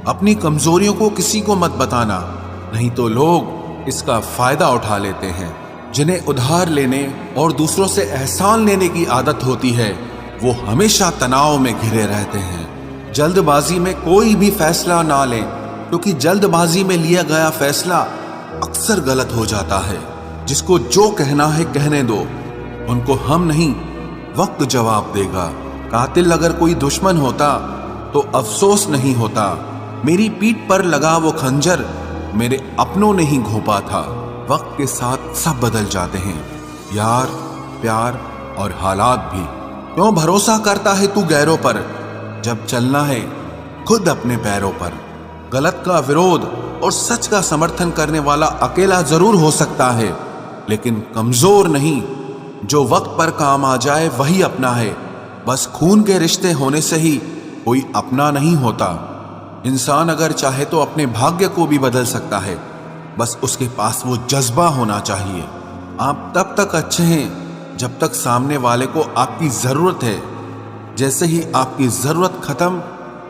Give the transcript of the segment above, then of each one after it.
अपनी कमजोरियों को किसी को मत बताना, नहीं तो लोग इसका फायदा उठा लेते हैं। जिन्हें उधार लेने और दूसरों से एहसान लेने की आदत होती है, वो हमेशा तनाव में घिरे रहते हैं। जल्दबाजी में कोई भी फैसला ना लें, क्योंकि जल्दबाजी में लिया गया फैसला अक्सर गलत हो जाता है। जिसको जो कहना है कहने दो, उनको हम नहीं वक्त जवाब देगा। कातिल अगर कोई दुश्मन होता तो अफसोस नहीं होता, मेरी पीठ पर लगा वो खंजर मेरे अपनों ने ही घोंपा था। वक्त के साथ सब बदल जाते हैं, यार, प्यार और हालात भी। क्यों भरोसा करता है तू गैरों पर, जब चलना है खुद अपने पैरों पर। गलत का विरोध और सच का समर्थन करने वाला अकेला जरूर हो सकता है, लेकिन कमजोर नहीं। जो वक्त पर काम आ जाए वही अपना है। बस खून के रिश्ते होने से ही कोई अपना नहीं होता। इंसान अगर चाहे तो अपने भाग्य को भी बदल सकता है, बस उसके पास वो जज्बा होना चाहिए। आप तब तक अच्छे हैं जब तक सामने वाले को आपकी जरूरत है। जैसे ही आपकी जरूरत खत्म,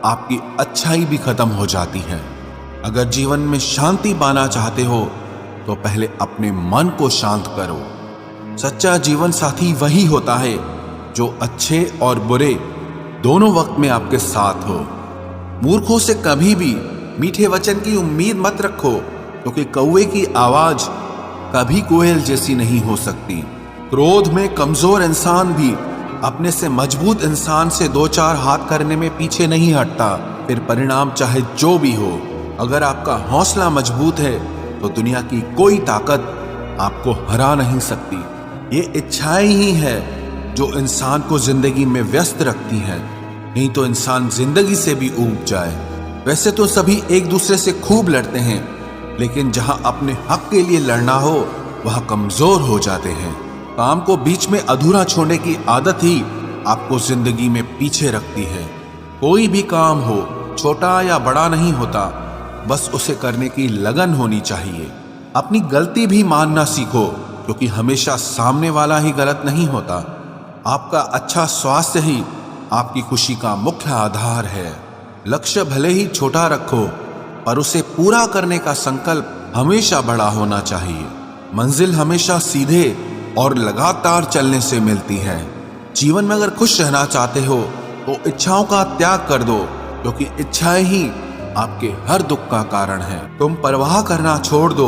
आपकी अच्छाई भी खत्म हो जाती है। अगर जीवन में शांति पाना चाहते हो तो पहले अपने मन को शांत करो। सच्चा जीवन साथी वही होता है जो अच्छे और बुरे दोनों वक्त में आपके साथ हो। मूर्खों से कभी भी मीठे वचन की उम्मीद मत रखो, क्योंकि कौवे की आवाज कभी कोयल जैसी नहीं हो सकती। क्रोध में कमजोर इंसान भी अपने से मजबूत इंसान से दो चार हाथ करने में पीछे नहीं हटता, फिर परिणाम चाहे जो भी हो। अगर आपका हौसला मजबूत है तो दुनिया की कोई ताकत आपको हरा नहीं सकती। ये इच्छाएं ही है जो इंसान को जिंदगी में व्यस्त रखती है, नहीं तो इंसान जिंदगी से भी ऊब जाए। वैसे तो सभी एक दूसरे से खूब लड़ते हैं, लेकिन जहां अपने हक के लिए लड़ना हो वहां कमजोर हो जाते हैं। काम को बीच में अधूरा छोड़ने की आदत ही आपको जिंदगी में पीछे रखती है। कोई भी काम हो, छोटा या बड़ा नहीं होता, बस उसे करने की लगन होनी चाहिए। अपनी गलती भी मानना सीखो, क्योंकि हमेशा सामने वाला ही गलत नहीं होता। आपका अच्छा स्वास्थ्य ही आपकी खुशी का मुख्य आधार है। लक्ष्य भले ही छोटा रखो, पर उसे पूरा करने का संकल्प हमेशा बड़ा होना चाहिए। मंजिल हमेशा सीधे और लगातार चलने से मिलती है। जीवन में अगर खुश रहना चाहते हो तो इच्छाओं का त्याग कर दो, क्योंकि इच्छाएं ही आपके हर दुख का कारण है। तुम परवाह करना छोड़ दो,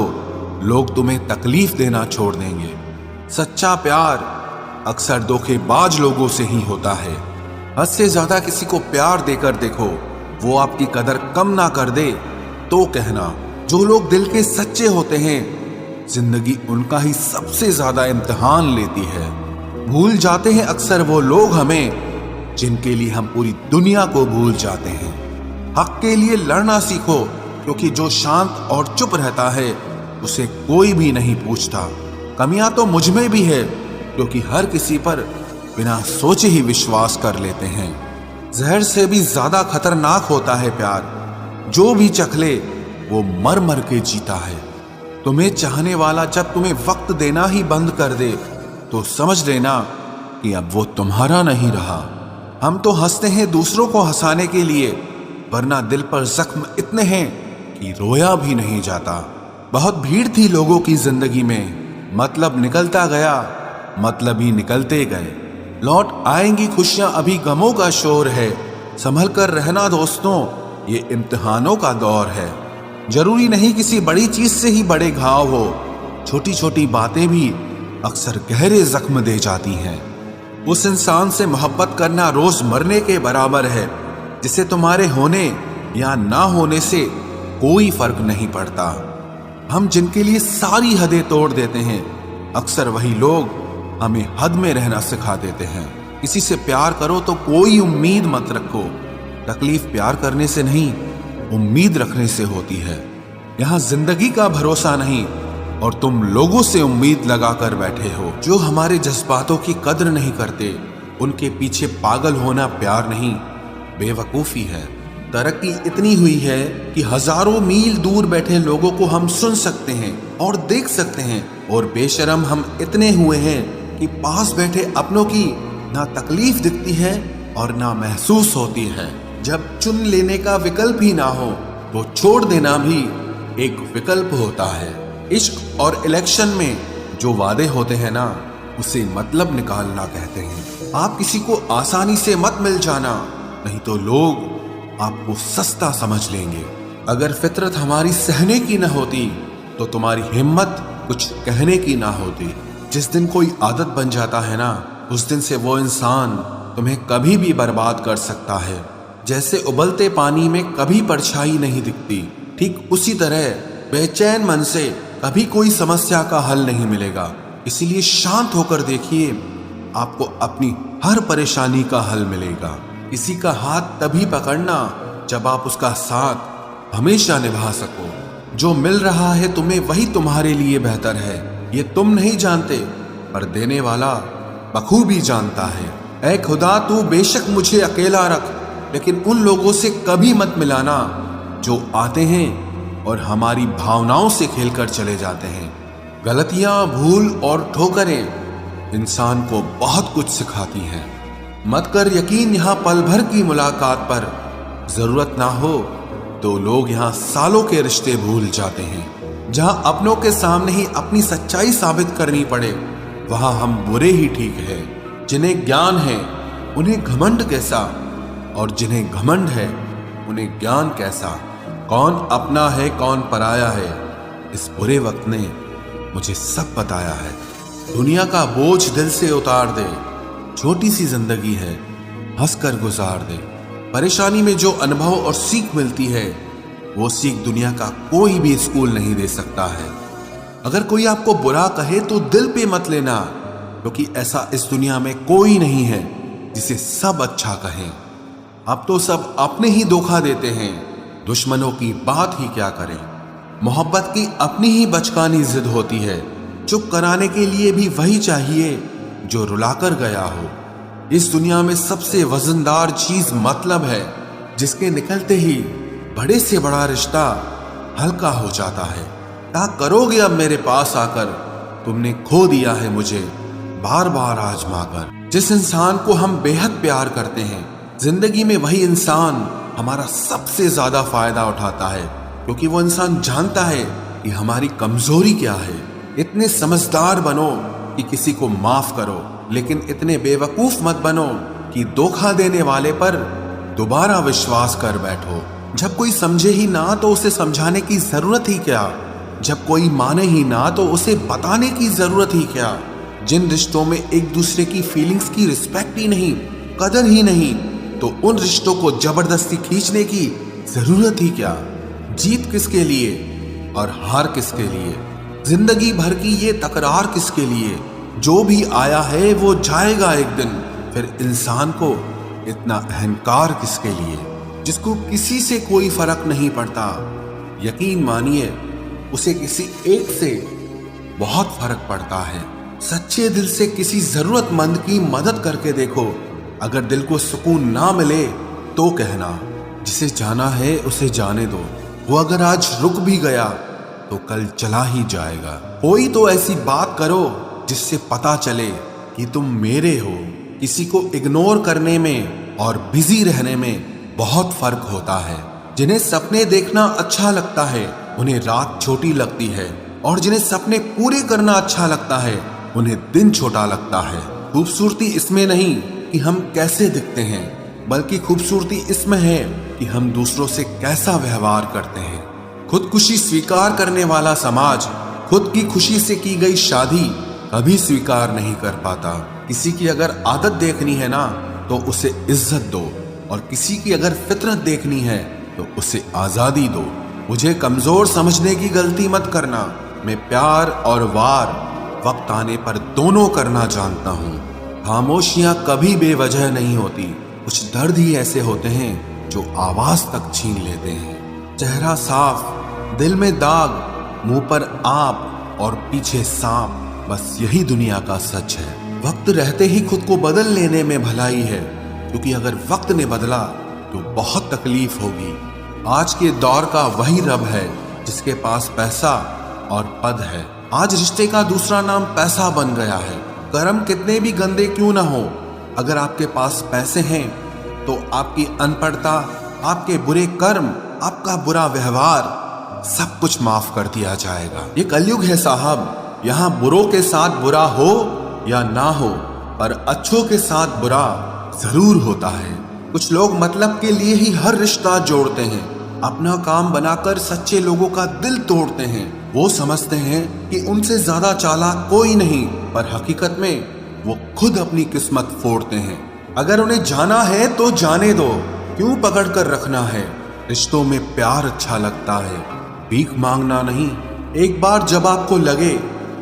लोग तुम्हें तकलीफ देना छोड़ देंगे। सच्चा प्यार अक्सर धोखेबाज लोगों से ही होता है। हद से ज्यादा किसी को प्यार देकर देखो, वो आपकी कदर कम ना कर दे तो कहना। जो लोग दिल के सच्चे होते हैं, जिंदगी उनका ही सबसे ज्यादा इम्तिहान लेती है। भूल जाते हैं अक्सर वो लोग हमें जिनके लिए हम पूरी दुनिया को भूल जाते हैं। हक के लिए लड़ना सीखो, क्योंकि जो शांत और चुप रहता है उसे कोई भी नहीं पूछता। कमियां तो मुझ में भी है, क्योंकि हर किसी पर बिना सोचे ही विश्वास कर लेते हैं। जहर से भी ज्यादा खतरनाक होता है प्यार। जो भी चख ले वो मर मर के जीता है। तुम्हें चाहने वाला जब तुम्हें वक्त देना ही बंद कर दे तो समझ लेना कि अब वो तुम्हारा नहीं रहा। हम तो हंसते हैं दूसरों को हंसाने के लिए, वरना दिल पर जख्म इतने हैं कि रोया भी नहीं जाता। बहुत भीड़ थी लोगों की जिंदगी में, मतलब निकलता गया, मतलब ही निकलते गए। लौट आएंगी खुशियां, अभी गमों का शोर है। संभल कर रहना दोस्तों, ये इम्तिहानों का दौर है। जरूरी नहीं किसी बड़ी चीज से ही बड़े घाव हो, छोटी छोटी बातें भी अक्सर गहरे जख्म दे जाती हैं। उस इंसान से मोहब्बत करना रोज मरने के बराबर है, जिसे तुम्हारे होने या ना होने से कोई फर्क नहीं पड़ता। हम जिनके लिए सारी हदें तोड़ देते हैं, अक्सर वही लोग हमें हद में रहना सिखा देते हैं। किसी से प्यार करो तो कोई उम्मीद मत रखो। तकलीफ प्यार करने से नहीं, उम्मीद रखने से होती है। यहाँ जिंदगी का भरोसा नहीं और तुम लोगों से उम्मीद लगा कर बैठे हो। जो हमारे जज्बातों की कद्र नहीं करते, उनके पीछे पागल होना प्यार नहीं, बेवकूफी है। तरक्की इतनी हुई है कि हजारों मील दूर बैठे लोगों को हम सुन सकते हैं और देख सकते हैं, और बेशरम हम इतने हुए हैं कि पास बैठे अपनों की ना तकलीफ दिखती है और ना महसूस होती है। जब चुन लेने का विकल्प ही ना हो वो छोड़ देना भी एक विकल्प होता है। इश्क और इलेक्शन में जो वादे होते हैं ना, उसे मतलब निकालना कहते हैं। आप किसी को आसानी से मत मिल जाना, नहीं तो लोग आपको सस्ता समझ लेंगे। अगर फितरत हमारी सहने की न होती तो तुम्हारी हिम्मत कुछ कहने की ना होती। जिस दिन कोई आदत बन जाता है ना, उस दिन से वो इंसान तुम्हें कभी भी बर्बाद कर सकता है। जैसे उबलते पानी में कभी परछाई नहीं दिखती, ठीक उसी तरह बेचैन मन से कभी कोई समस्या का हल नहीं मिलेगा। इसीलिए शांत होकर देखिए, आपको अपनी हर परेशानी का हल मिलेगा। किसी का हाथ तभी पकड़ना जब आप उसका साथ हमेशा निभा सको। जो मिल रहा है तुम्हें वही तुम्हारे लिए बेहतर है, ये तुम नहीं जानते, पर देने वाला बखूबी जानता है। ऐ खुदा, तू बेशक मुझे अकेला रख, लेकिन उन लोगों से कभी मत मिलाना जो आते हैं और हमारी भावनाओं से खेलकर चले जाते हैं। गलतियां, भूल और ठोकरें इंसान को बहुत कुछ सिखाती हैं। मत कर यकीन यहाँ पल भर की मुलाकात पर, जरूरत ना हो तो लोग यहाँ सालों के रिश्ते भूल जाते हैं। जहां अपनों के सामने ही अपनी सच्चाई साबित करनी पड़े, वहां हम बुरे ही ठीक है। जिन्हें ज्ञान है उन्हें घमंड कैसा, और जिन्हें घमंड है उन्हें ज्ञान कैसा। कौन अपना है कौन पराया है, इस बुरे वक्त ने मुझे सब बताया है। दुनिया का बोझ दिल से उतार दे, छोटी सी जिंदगी है, हंसकर गुजार दे। परेशानी में जो अनुभव और सीख मिलती है, वो सीख दुनिया का कोई भी स्कूल नहीं दे सकता है। अगर कोई आपको बुरा कहे तो दिल पे मत लेना, क्योंकि ऐसा इस दुनिया में कोई नहीं है जिसे सब अच्छा कहें। अब तो सब अपने ही धोखा देते हैं, दुश्मनों की बात ही क्या करें। मोहब्बत की अपनी ही बचकानी जिद होती है, चुप कराने के लिए भी वही चाहिए जो रुलाकर गया हो। इस दुनिया में सबसे वजनदार चीज मतलब है, जिसके निकलते ही बड़े से बड़ा रिश्ता हल्का हो जाता है। क्या करोगे अब मेरे पास आकर, तुमने खो दिया है मुझे बार बार आजमा कर। जिस इंसान को हम बेहद प्यार करते हैं, जिंदगी में वही इंसान हमारा सबसे ज्यादा फायदा उठाता है, क्योंकि वो इंसान जानता है कि हमारी कमजोरी क्या है। इतने समझदार बनो कि किसी को माफ करो, लेकिन इतने बेवकूफ मत बनो कि धोखा देने वाले पर दोबारा विश्वास कर बैठो। जब कोई समझे ही ना तो उसे समझाने की जरूरत ही क्या, जब कोई माने ही ना तो उसे बताने की जरूरत ही क्या। जिन रिश्तों में एक दूसरे की फीलिंग्स की रिस्पेक्ट ही नहीं, कदर ही नहीं, तो उन रिश्तों को जबरदस्ती खींचने की जरूरत ही क्या। जीत किसके लिए और हार किसके लिए, जिंदगी भर की ये तकरार किसके लिए। जो भी आया है वो जाएगा एक दिन, फिर इंसान को इतना अहंकार किसके लिए, जिसको किसी से कोई फर्क नहीं पड़ता। यकीन मानिए, उसे किसी एक से बहुत फर्क पड़ता है। सच्चे दिल से किसी जरूरतमंद की मदद करके देखो। अगर दिल को सुकून ना मिले तो कहना, जिसे जाना है उसे जाने दो। वो अगर आज रुक भी गया तो कल चला ही जाएगा। कोई तो ऐसी बात करो जिससे पता चले कि तुम मेरे हो। किसी को इग्नोर करने में और बिजी रहने में बहुत फर्क होता है। जिन्हें सपने देखना अच्छा लगता है उन्हें रात छोटी लगती है, और जिन्हें सपने पूरे करना अच्छा लगता है उन्हें दिन छोटा लगता है। खूबसूरती इसमें नहीं कि हम कैसे दिखते हैं, बल्कि खूबसूरती इसमें है कि हम दूसरों से कैसा व्यवहार करते हैं। खुदकुशी स्वीकार करने वाला समाज खुद की खुशी से की गई शादी कभी स्वीकार नहीं कर पाता। किसी की अगर आदत देखनी है ना तो उसे इज्जत दो, और किसी की अगर फितरत देखनी है तो उसे आजादी दो। मुझे कमजोर समझने की गलती मत करना। मैं प्यार और वार वक्त आने पर दोनों करना जानता हूँ। खामोशियां कभी बेवजह नहीं होती। कुछ दर्द ही ऐसे होते हैं जो आवाज तक छीन लेते हैं। चेहरा साफ, दिल में दाग, मुंह पर आप और पीछे सांप, बस यही दुनिया का सच है। वक्त रहते ही खुद को बदल लेने में भलाई है, क्योंकि अगर वक्त ने बदला तो बहुत तकलीफ होगी। आज के दौर का वही रब है जिसके पास पैसा और पद है। आज रिश्ते का दूसरा नाम पैसा बन गया है। कर्म कितने भी गंदे क्यों ना हो, अगर आपके पास पैसे हैं तो आपकी अनपढ़ता, आपके बुरे कर्म आपका बुरा व्यवहार, सब कुछ माफ कर दिया जाएगा। ये कलयुग है साहब, यहाँ बुरों के साथ बुरा हो या ना हो, पर अच्छों के साथ बुरा जरूर होता है। कुछ लोग मतलब के लिए ही हर रिश्ता जोड़ते हैं, अपना काम बनाकर सच्चे लोगों का दिल तोड़ते हैं। वो समझते हैं कि उनसे ज्यादा चालाक कोई नहीं, पर हकीकत में वो खुद अपनी किस्मत फोड़ते हैं। अगर उन्हें जाना है तो जाने दो, क्यों पकड़ कर रखना है। रिश्तों में प्यार अच्छा लगता है, भीख मांगना नहीं। एक बार जब आपको लगे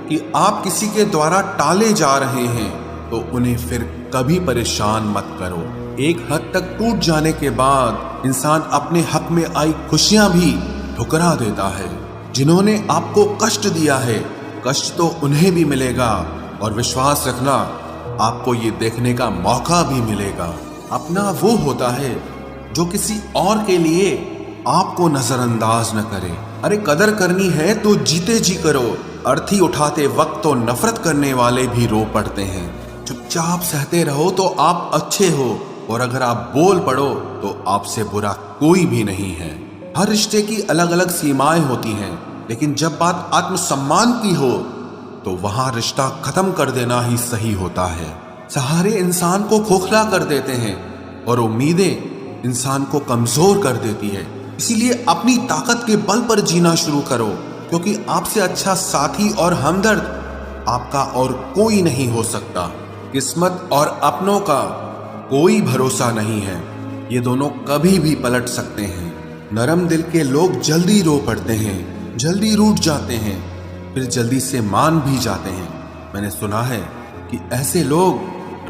कि आप किसी के द्वारा टाले जा रहे हैं तो उन्हें फिर कभी परेशान मत करो। एक हद तक टूट जाने के बाद इंसान अपने हक में आई खुशियां भी ठुकरा देता है। जिन्होंने आपको कष्ट दिया है, कष्ट तो उन्हें भी मिलेगा, और विश्वास रखना, आपको ये देखने का मौका भी मिलेगा। अपना वो होता है जो किसी और के लिए आपको नजरअंदाज न करे। अरे कदर करनी है तो जीते जी करो। अर्थी उठाते वक्त तो नफरत करने वाले भी रो पड़ते हैं। चुपचाप सहते रहो तो आप अच्छे हो, और अगर आप बोल पड़ो तो आपसे बुरा कोई भी नहीं है। हर रिश्ते की अलग अलग सीमाएं होती हैं, लेकिन जब बात आत्मसम्मान की हो तो वहां रिश्ता खत्म कर देना ही सही होता है। सहारे इंसान को खोखला कर देते हैं और उम्मीदें इंसान को कमजोर कर देती है। इसीलिए अपनी ताकत के बल पर जीना शुरू करो, क्योंकि आपसे अच्छा साथी और हमदर्द आपका और कोई नहीं हो सकता। किस्मत और अपनों का कोई भरोसा नहीं है, ये दोनों कभी भी पलट सकते हैं। नरम दिल के लोग जल्दी रो पड़ते हैं, जल्दी रूठ जाते हैं, फिर जल्दी से मान भी जाते हैं। मैंने सुना है कि ऐसे लोग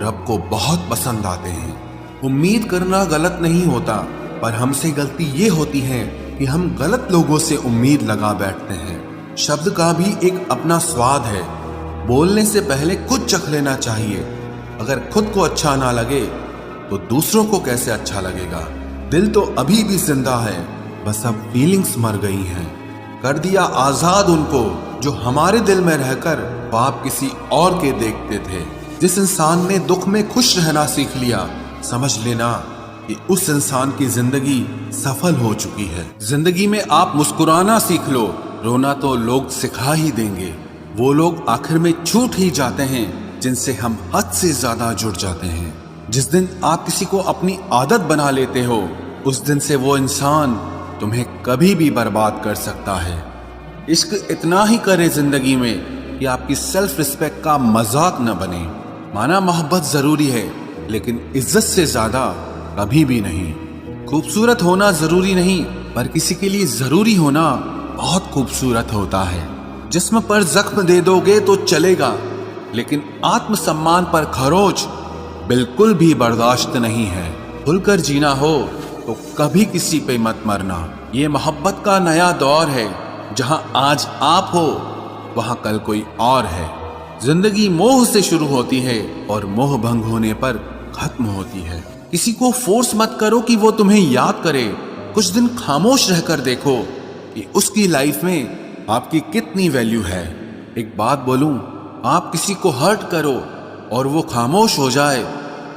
रब को बहुत पसंद आते हैं। उम्मीद करना गलत नहीं होता, पर हमसे गलती ये होती है कि हम गलत लोगों से उम्मीद लगा बैठते हैं। शब्द का भी एक अपना स्वाद है, बोलने से पहले खुद चख लेना चाहिए। अगर खुद को अच्छा ना लगे तो दूसरों को कैसे अच्छा लगेगा। दिल तो अभी भी जिंदा है, बस अब फीलिंग्स मर गई हैं। कर दिया आजाद उनको जो हमारे दिल में रहकर ख्वाब किसी और के देखते थे। जिस इंसान ने दुख में खुश रहना सीख लिया, समझ लेना कि उस इंसान की जिंदगी सफल हो चुकी है। जिंदगी में आप मुस्कुराना सीख लो, रोना तो लोग सिखा ही देंगे। वो लोग आखिर में छूट ही जाते हैं जिनसे हम हद से ज्यादा जुड़ जाते हैं। जिस दिन आप किसी को अपनी आदत बना लेते हो, उस दिन से वो इंसान तुम्हें कभी भी बर्बाद कर सकता है। इश्क इतना ही करे जिंदगी में कि आपकी सेल्फ रिस्पेक्ट का मजाक न बने। माना मोहब्बत जरूरी है, लेकिन इज्जत से ज्यादा कभी भी नहीं। खूबसूरत होना जरूरी नहीं, पर किसी के लिए जरूरी होना बहुत खूबसूरत होता है। जिस्म पर जख्म दे दोगे तो चलेगा, लेकिन आत्मसम्मान पर खरोच बिल्कुल भी बर्दाश्त नहीं है। खुलकर जीना हो तो कभी किसी पे मत मरना। ये मोहब्बत का नया दौर है, जहां आज आप हो वहां कल कोई और है। जिंदगी मोह से शुरू होती है और मोह भंग होने पर खत्म होती है। किसी को फोर्स मत करो कि वो तुम्हें याद करे। कुछ दिन खामोश रहकर देखो कि उसकी लाइफ में आपकी कितनी वैल्यू है। एक बात बोलूं, आप किसी को हर्ट करो और वो खामोश हो जाए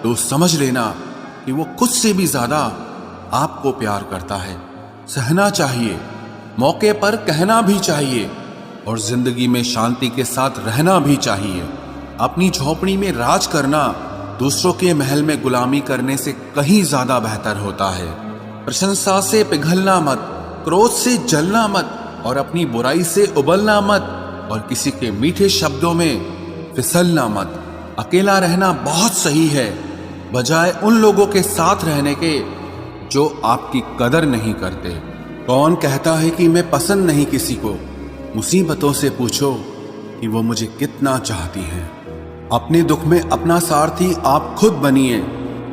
तो समझ लेना कि वो खुद से भी ज्यादा आपको प्यार करता है। सहना चाहिए, मौके पर कहना भी चाहिए, और जिंदगी में शांति के साथ रहना भी चाहिए। अपनी झोपड़ी में राज करना दूसरों के महल में गुलामी करने से कहीं ज्यादा बेहतर होता है। प्रशंसा से पिघलना मत, क्रोध से जलना मत, और अपनी बुराई से उबलना मत, और किसी के मीठे शब्दों में फिसलना मत। अकेला रहना बहुत सही है, बजाय उन लोगों के साथ रहने के जो आपकी कदर नहीं करते। कौन कहता है कि मैं पसंद नहीं किसी को? मुसीबतों से पूछो कि वो मुझे कितना चाहती हैं। अपने दुख में अपना सारथी आप खुद बनिए,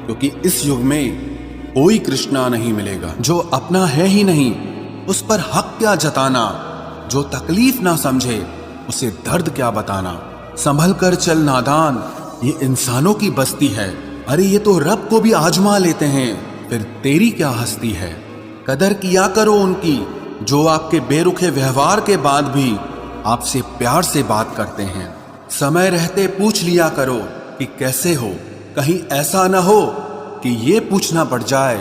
क्योंकि इस युग में कोई कृष्णा नहीं मिलेगा। जो अपना है ही नहीं, उस पर हक क्या जताना। जो तकलीफ ना समझे, उसे दर्द क्या बताना। संभल कर चल नादान, ये इंसानों की बस्ती है। अरे ये तो रब को भी आजमा लेते हैं, फिर तेरी क्या हस्ती है। कदर किया करो उनकी जो आपके बेरुखे व्यवहार के बाद भी आपसे प्यार से बात करते हैं। समय रहते पूछ लिया करो कि कैसे हो। कहीं ऐसा ना हो कि ये पूछना पड़ जाए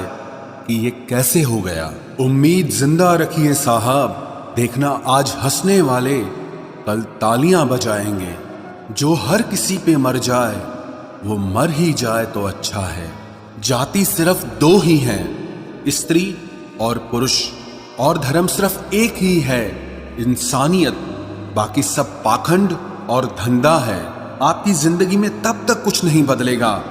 कि ये कैसे हो गया। उम्मीद जिंदा रखिए साहब, देखना आज हंसने वाले कल तालियां बजाएंगे। जो हर किसी पे मर जाए वो मर ही जाए तो अच्छा है। जाति सिर्फ दो ही हैं, स्त्री और पुरुष, और धर्म सिर्फ एक ही है, इंसानियत। बाकी सब पाखंड और धंधा है। आपकी जिंदगी में तब तक कुछ नहीं बदलेगा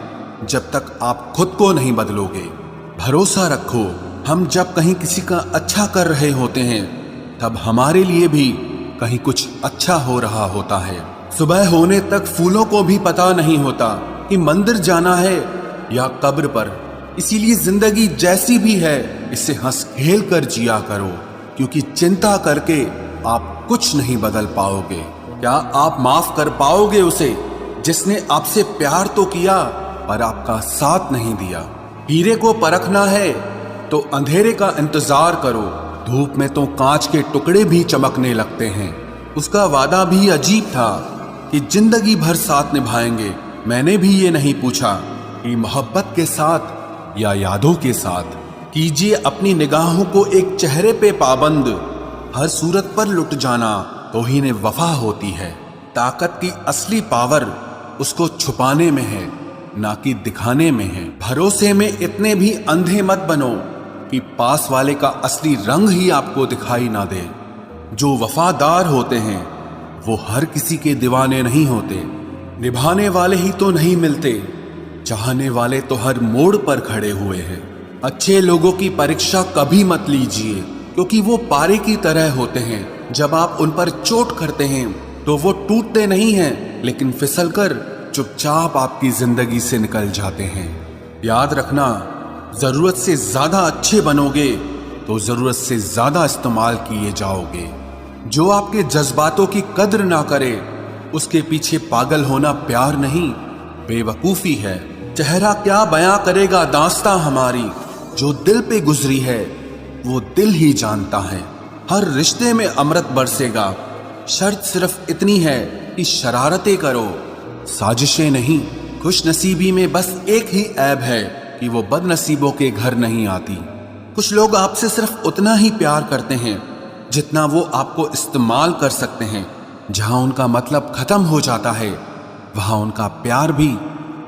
जब तक आप खुद को नहीं बदलोगे। भरोसा रखो, हम जब कहीं किसी का अच्छा कर रहे होते हैं तब हमारे लिए भी कहीं कुछ अच्छा हो रहा होता है। सुबह होने तक फूलों को भी पता नहीं होता कि मंदिर जाना है या कब्र पर। इसीलिए जिंदगी जैसी भी है इसे हंस खेल कर जिया करो, क्योंकि चिंता करके आप कुछ नहीं बदल पाओगे। क्या आप माफ कर पाओगे उसे जिसने आपसे प्यार तो किया पर आपका साथ नहीं दिया? हीरे को परखना है तो अंधेरे का इंतजार करो, धूप में तो कांच के टुकड़े भी चमकने लगते हैं। उसका वादा भी अजीब था कि जिंदगी भर साथ निभाएंगे। मैंने भी ये नहीं पूछा कि मोहब्बत के साथ या यादों के साथ। कीजिए अपनी निगाहों को एक चेहरे पे पाबंद, हर सूरत पर लुट जाना तौहीन वफा होती है। ताकत की असली पावर उसको छुपाने में है, ना कि दिखाने में है। भरोसे में इतने भी अंधे मत बनो कि पास वाले का असली रंग ही आपको दिखाई ना दे। जो वफादार होते हैं वो हर किसी के दीवाने नहीं होते। निभाने वाले ही तो नहीं मिलते, चाहने वाले तो हर मोड़ पर खड़े हुए हैं। अच्छे लोगों की परीक्षा कभी मत लीजिए, क्योंकि वो पारे की तरह होते हैं। जब आप उन पर चोट करते हैं तो वो टूटते नहीं हैं, लेकिन फिसलकर चुपचाप आपकी जिंदगी से निकल जाते हैं। याद रखना, जरूरत से ज्यादा अच्छे बनोगे तो जरूरत से ज्यादा इस्तेमाल किए जाओगे। जो आपके जज्बातों की कद्र ना करे उसके पीछे पागल होना प्यार नहीं, बेवकूफी है। चेहरा क्या बयां करेगा दास्तां हमारी, जो दिल पे गुजरी है वो दिल ही जानता है। हर रिश्ते में अमृत बरसेगा, शर्त सिर्फ इतनी है कि शरारतें करो, साजिशें नहीं। खुश नसीबी में बस एक ही ऐब है कि वो बदनसीबों के घर नहीं आती। कुछ लोग आपसे सिर्फ उतना ही प्यार करते हैं जितना वो आपको इस्तेमाल कर सकते हैं। जहां उनका मतलब खत्म हो जाता है वहां उनका प्यार भी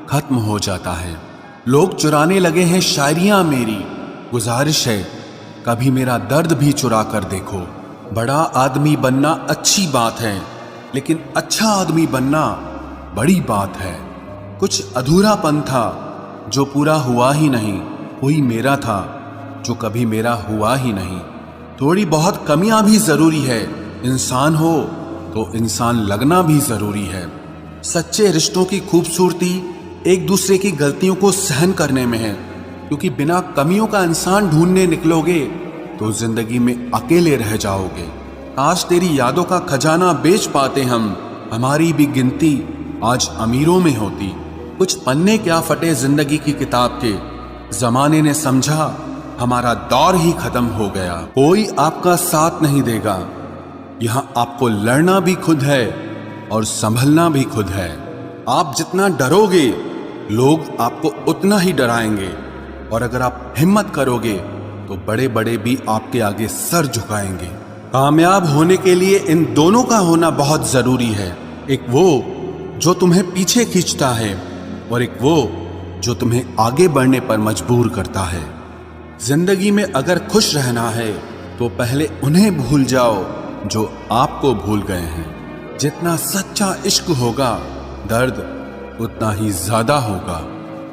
खत्म हो जाता है। लोग चुराने लगे हैं शायरियां मेरी, गुजारिश है कभी मेरा दर्द भी चुरा कर देखो। बड़ा आदमी बनना अच्छी बात है, लेकिन अच्छा आदमी बनना बड़ी बात है। कुछ अधूरापन था जो पूरा हुआ ही नहीं, कोई मेरा था जो कभी मेरा हुआ ही नहीं। थोड़ी बहुत कमियां भी जरूरी है, इंसान हो तो इंसान लगना भी जरूरी है। सच्चे रिश्तों की खूबसूरती एक दूसरे की गलतियों को सहन करने में है, क्योंकि बिना कमियों का इंसान ढूंढने निकलोगे तो जिंदगी में अकेले रह जाओगे। आज तेरी यादों का खजाना बेच पाते हम, हमारी भी गिनती आज अमीरों में होती। कुछ पन्ने क्या फटे जिंदगी की किताब के, जमाने ने समझा हमारा दौर ही खत्म हो गया। कोई आपका साथ नहीं देगा, यहां आपको लड़ना भी खुद है और संभलना भी खुद है। आप जितना डरोगे लोग आपको उतना ही डराएंगे, और अगर आप हिम्मत करोगे तो बड़े बड़े भी आपके आगे सर झुकाएंगे। कामयाब होने के लिए इन दोनों का होना बहुत जरूरी है, एक वो जो तुम्हें पीछे खींचता है और एक वो जो तुम्हें आगे बढ़ने पर मजबूर करता है। जिंदगी में अगर खुश रहना है तो पहले उन्हें भूल जाओ जो आपको भूल गए हैं। जितना सच्चा इश्क होगा दर्द उतना ही ज्यादा होगा।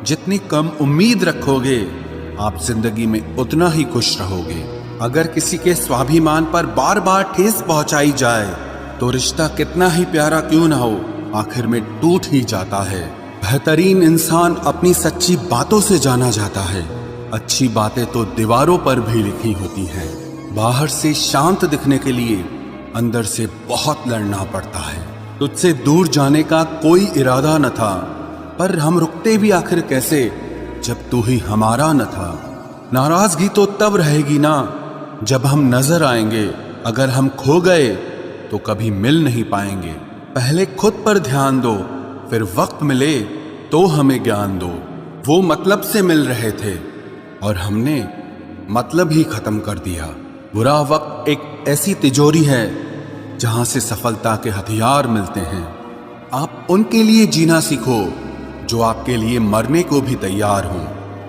जितनी कम उम्मीद रखोगे आप जिंदगी में उतना ही खुश रहोगे। अगर किसी के स्वाभिमान पर बार बार ठेस पहुंचाई जाए तो रिश्ता कितना ही प्यारा क्यों ना हो आखिर में टूट ही जाता है। बेहतरीन इंसान अपनी सच्ची बातों से जाना जाता है। अच्छी बातें तो दीवारों पर भी लिखी होती हैं। बाहर से शांत दिखने के लिए अंदर से बहुत लड़ना पड़ता है। तुझसे दूर जाने का कोई इरादा न था, पर हम रुकते भी आखिर कैसे जब तू ही हमारा न था। नाराजगी तो तब रहेगी ना जब हम नजर आएंगे, अगर हम खो गए तो कभी मिल नहीं पाएंगे। पहले खुद पर ध्यान दो, फिर वक्त मिले तो हमें ज्ञान दो। वो मतलब से मिल रहे थे और हमने मतलब ही खत्म कर दिया। बुरा वक्त एक ऐसी तिजोरी है जहां से सफलता के हथियार मिलते हैं। आप उनके लिए जीना सीखो जो आपके लिए मरने को भी तैयार हों।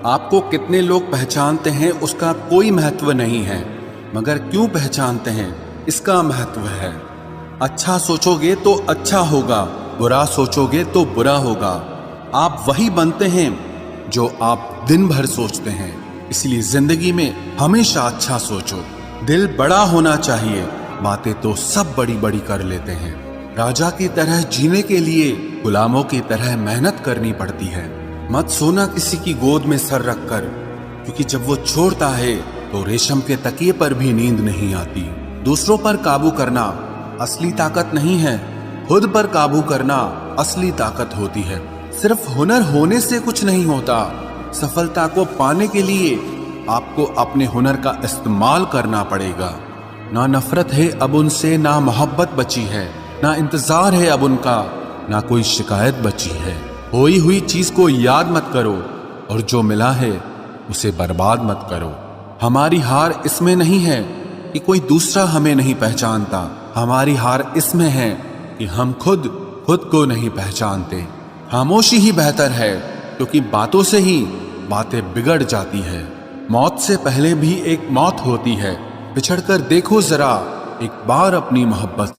आपको कितने लोग पहचानते हैं उसका कोई महत्व नहीं है, मगर क्यों पहचानते हैं इसका महत्व है। अच्छा सोचोगे तो अच्छा होगा, बुरा सोचोगे तो बुरा होगा। आप वही बनते हैं जो आप दिन भर सोचते हैं। इसलिए जिंदगी में हमेशा अच्छा सोचो। दिल बड़ा होना चाहिए, बातें तो सब बड़ी बड़ी कर लेते हैं। राजा की तरह जीने के लिए गुलामों की तरह मेहनत करनी पड़ती है। मत सोना किसी की गोद में सर रखकर, क्योंकि जब वो छोड़ता है तो रेशम के तकिए पर भी नींद नहीं आती। दूसरों पर काबू करना असली ताकत नहीं है, खुद पर काबू करना असली ताकत होती है। सिर्फ हुनर होने से कुछ नहीं होता। सफलता को पाने के लिए आपको अपने हुनर का इस्तेमाल करना पड़ेगा। ना नफरत है अब उनसे, ना मोहब्बत बची है, ना इंतजार है अब उनका, ना कोई शिकायत बची है। खोई हुई चीज को याद मत करो और जो मिला है उसे बर्बाद मत करो। हमारी हार इसमें नहीं है कि कोई दूसरा हमें नहीं पहचानता, हमारी हार इसमें है कि हम खुद को नहीं पहचानते। खामोशी ही बेहतर है, क्योंकि बातों से ही बातें बिगड़ जाती है। मौत से पहले भी एक मौत होती है। बिछड़कर देखो जरा एक बार अपनी मोहब्बत।